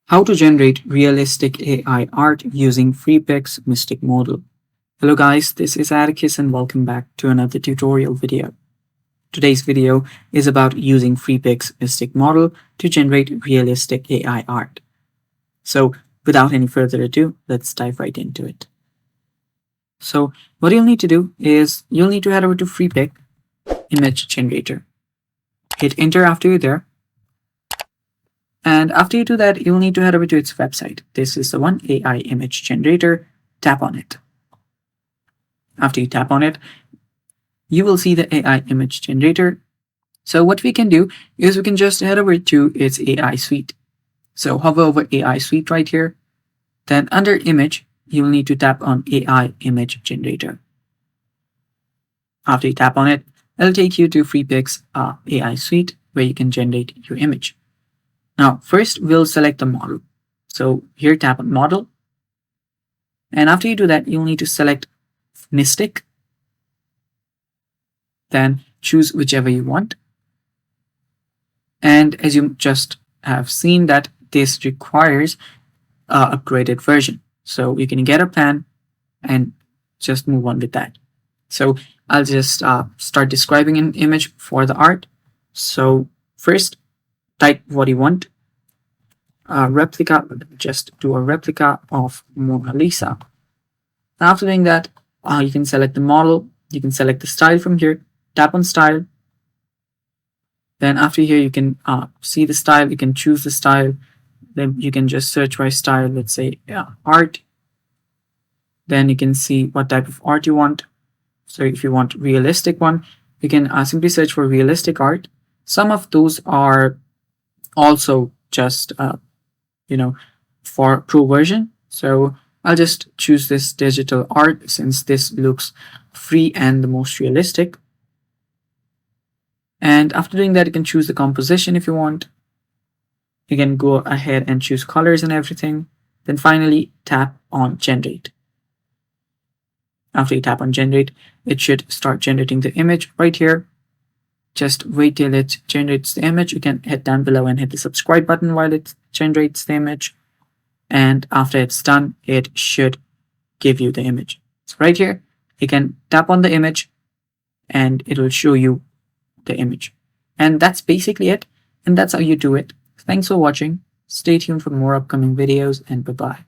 How to generate realistic AI art using Freepik's Mystic Model. Hello guys, this is Atticus and welcome back to another tutorial video. Today's video is about using Freepik's Mystic Model to generate realistic AI art. So without any further ado, let's dive right into it. So what you'll need to do is you'll need to head over to Freepik Image Generator. Hit enter after you're there. And after you do that, you'll need to head over to its website. This is the one, AI Image Generator. Tap on it. After you tap on it, you will see the AI Image Generator. So what we can do is we can just head over to its AI suite. So hover over AI suite right here. Then under Image, you will need to tap on AI Image Generator. After you tap on it, it'll take you to Freepik's AI suite where you can generate your image. Now, first we'll select the model. So here tap on model. And after you do that, you'll need to select Mystic. Then choose whichever you want. And as you just have seen that this requires an upgraded version. So you can get a plan and just move on with that. So I'll just start describing an image for the art. So first, type what you want. Replica, just do a replica of Mona Lisa. After doing that, you can select the model. You can select the style from here. Tap on style. Then after here, you can see the style. You can choose the style. Then you can just search by style. Let's say art. Then you can see what type of art you want. So if you want realistic one, you can simply search for realistic art. Some of those are also just for pro version. So I'll just choose this digital art since this looks free and the most realistic. And after doing that, you can choose the composition if you want. You can go ahead and choose colors and everything. Then finally tap on generate. After you tap on generate, it should start generating the image right here. Just wait till it generates the image. You can hit down below and hit the subscribe button while it generates the image. And after it's done, it should give you the image. So right here, you can tap on the image and it will show you the image. And that's basically it. And that's how you do it. Thanks for watching. Stay tuned for more upcoming videos and bye-bye.